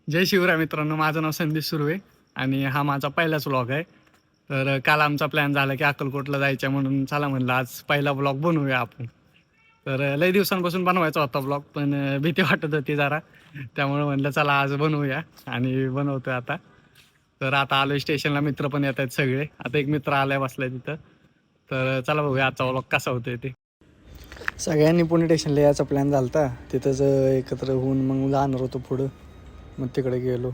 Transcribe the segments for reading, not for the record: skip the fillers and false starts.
जय शिवराय मित्रांनो, माझं नाव संदीप सुर्वे आणि हा माझा पहिलाच व्लॉग आहे. तर काल आमचा प्लॅन झाला की अक्कलकोटला जायचं म्हणून चला म्हणलं आज पहिला व्लॉग बनवूया आपण. तर लई दिवसांपासून बनवायचा होता व्लॉग, पण भीती वाटत होती जरा, त्यामुळे म्हणलं चला आज बनवूया आणि बनवतोय आता. तर आता आलोय स्टेशनला, मित्र पण येत आहेत सगळे. आता एक मित्र आलाय बसलाय तिथं. तर चला बघूया आजचा व्लॉग कसा होतोय ते. सगळ्यांनी पुणे स्टेशनला यायचा प्लॅन झाला होता. तिथंच एकत्र होऊन मग जाणार होतो पुढं. मग तिकडे गेलो,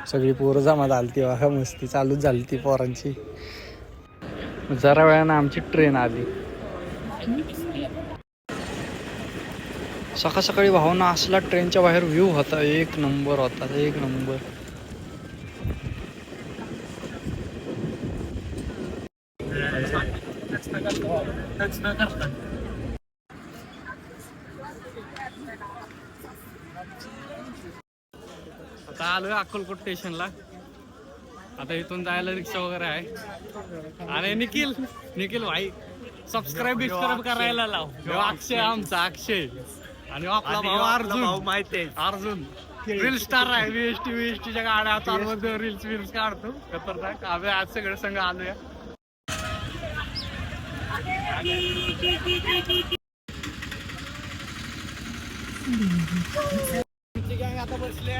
सगळी पोरं जमा झाली ती, वाहा मस्ती चालूच झाली ती पोरांची. जरा वेळानं आमची ट्रेन आली. सकाळ सकाळी भावना असला ट्रेनच्या बाहेर व्ह्यू होता, एक नंबर होता, एक नंबर. आता आलोय अक्कलकोट स्टेशनला. आता इथून जायला रिक्षा वगैरे आहे. अरे निखिल भाई, सबस्क्राईब करायला लाव. अक्षय, आमचा अक्षय आणि आपला भाऊ अर्जुन. माहिती आहे अर्जुन रील स्टार आहे. VST च्या गाड्या चालवतो, रील्स काढतो खतरनाक. आम्ही आज सगळं संघ आलोया. आता बसले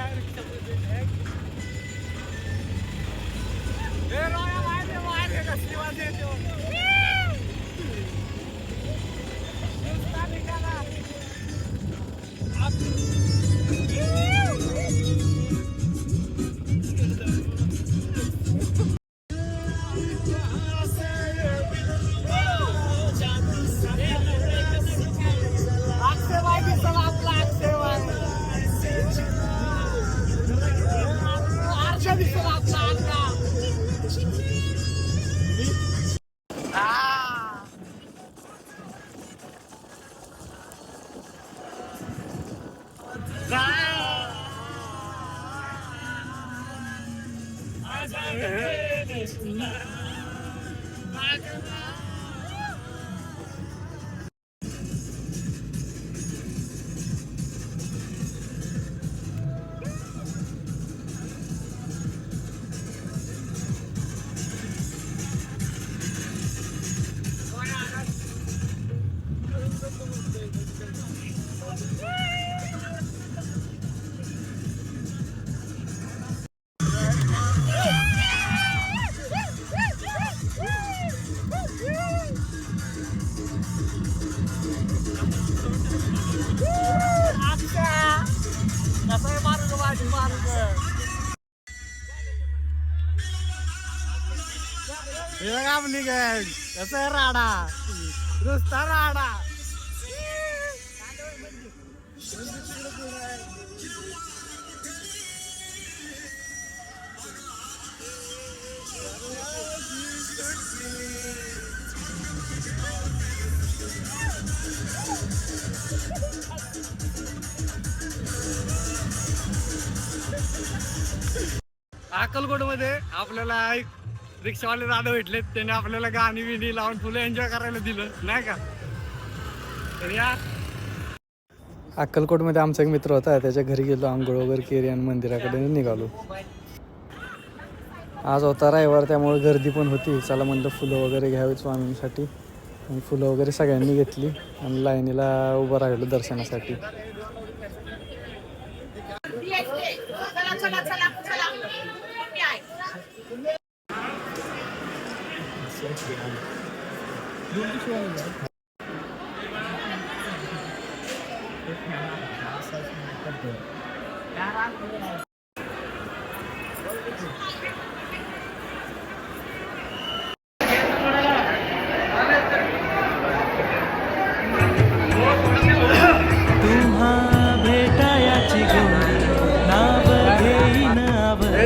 आपली गॅग. कसं आहे राडा, नुसता राडा. अक्कलकोट मध्ये आपल्याला एक रिक्षावाले दादा भेटले, त्याने आपल्याला गाणी बिणी लावून फुलं एन्जॉय करायला दिलं नाही का. तर या अक्कलकोट मध्ये आमचा एक मित्र होता, त्याच्या घरी गेलो, आंघोळ वगैरे केली आणि मंदिराकडे निघालो. आज होता रविवार, त्यामुळे गर्दी पण होती. चला म्हणलं फुलं वगैरे घ्यावी स्वामींसाठी. आणि फुलं वगैरे सगळ्यांनी घेतली आणि लाईनीला उभं राहिलो दर्शनासाठी.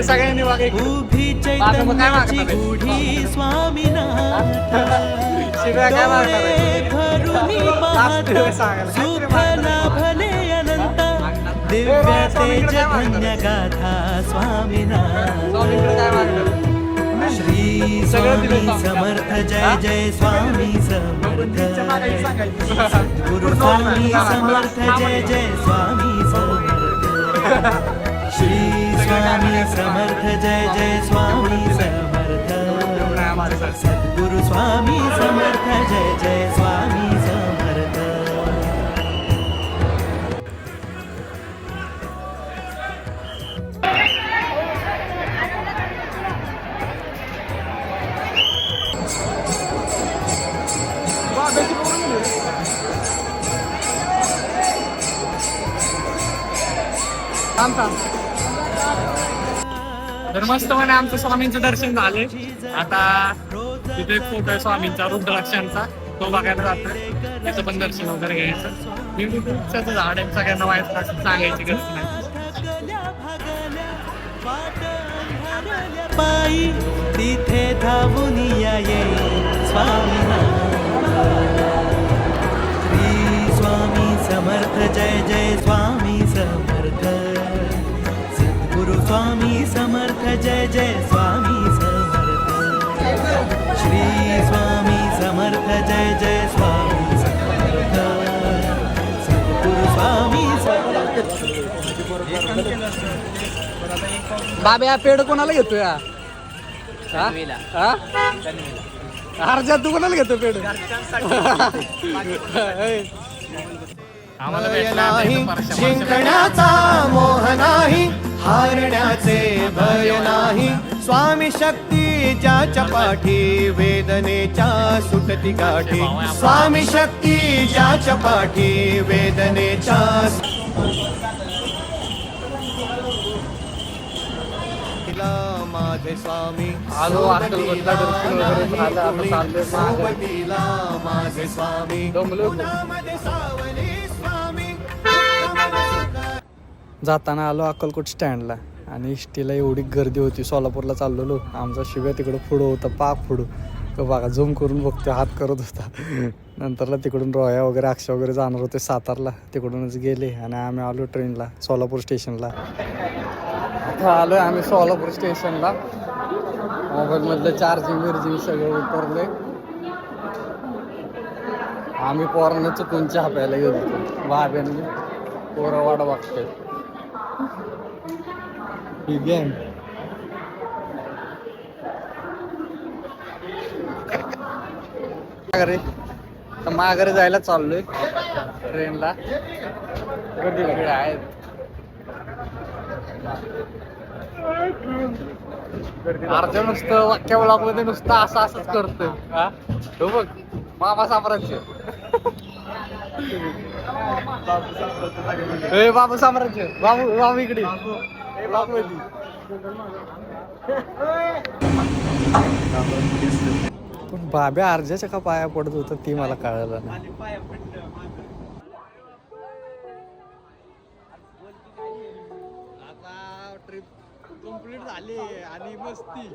सगळ्यांनी उभी चैतन्याची गुढी स्वामीनाथ सुफला भले अनंत दिव्य तेज धन्य गाथा स्वामीनाथ. श्री स्वामी समर्थ जय जय स्वामी समर्थ. गुरु स्वामी समर्थ जय जय स्वामी समर्थ. श्री स्वामी समर्थ जय जय स्वामी समर्थ सद्गुरु स्वामी समर्थ जय जय स्वामी समर्थ तर मस्त म्हणे आमचं स्वामींचं दर्शन झाले. आता तिथे एक फोटो आहे स्वामींचा रुद्राक्षांचा, तो बघायला जातोय. त्याचं पण दर्शन वगैरे घ्यायचं. मी वृक्षाचं झाड आहे, सगळ्यांना माहित असं सांगायची गरज नाही. पायी तिथे धावून ये स्वामी श्री स्वामी समर्थ जय जय स्वामी समर्थ सद्गुरु स्वामी समर्थ जय जय स्वामी समर्थ श्री स्वामी समर्थ जय जय स्वामी समर्थ सद्गुरु स्वामी बाबा पेड कोणाला घेतोय? अर्जात तू कोणाला घेतो पेड? जिंकण्याचा मोह नाही, हारण्याचे भय नाही. स्वामी शक्ती ज्याच्या पाठी वेदनेच्या सुटती गाठी. स्वामी शक्ती ज्याच्या पाठी वेदनेच्या माझे स्वामी आलो अक्कलकोटला दर्शन वगैरे झालं. आता चाललोय सोबतीला माझे स्वामी उन्हामध्ये सावली स्वामी. जाताना आलो अक्कलकोट स्टँडला आणि इष्टीला एवढी गर्दी होती. सोलापूरला चाललेलो, आमचा शिव्या तिकडं पुढं होता, पाक पुढं. तो बघा झूम करून बघतो, हात करत होता. नंतरला तिकडून रोया वगैरे अक्षा वगैरे जाणार होते सातारला, तिकडूनच गेले आणि आम्ही आलो ट्रेनला सोलापूर स्टेशनला. आता आलोय आम्ही सोलापूर स्टेशनला. मोबाईलमधलं चार्जिंग सगळं उतरलंय. आम्ही पोरांना चुकून चहा प्यायला गेलो. बाब्याने पोरं वाट बघतोय. ठीक आहे. माघारी जायला चाललोय ट्रेनला. गर्दी वेगळी आहेत. अर्ज नुसतं वाक्या ब्लॉकमध्ये नुसतं असंच करतोय. हो बघ मामा साम्राज्य. बाबू साम्राज्य. बाबू इकडे पण बाब्या अर्जाच्या का पाया पडत होता ती मला कळलं नाही. ट्रिप कंप्लीट झाली आणि मस्ती.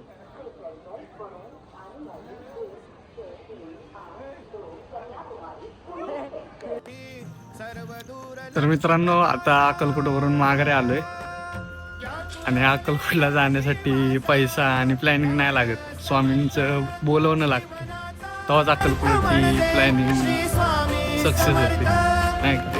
तर मित्रांनो आता अक्कलकोटवरून माघारी आलोय आणि अक्कलकोटला जाण्यासाठी पैसा आणि प्लॅनिंग नाही लागत, स्वामींचं बोलवणं लागतं. तेव्हाच अक्कलकोटची प्लॅनिंग सक्सेस होते नाही का?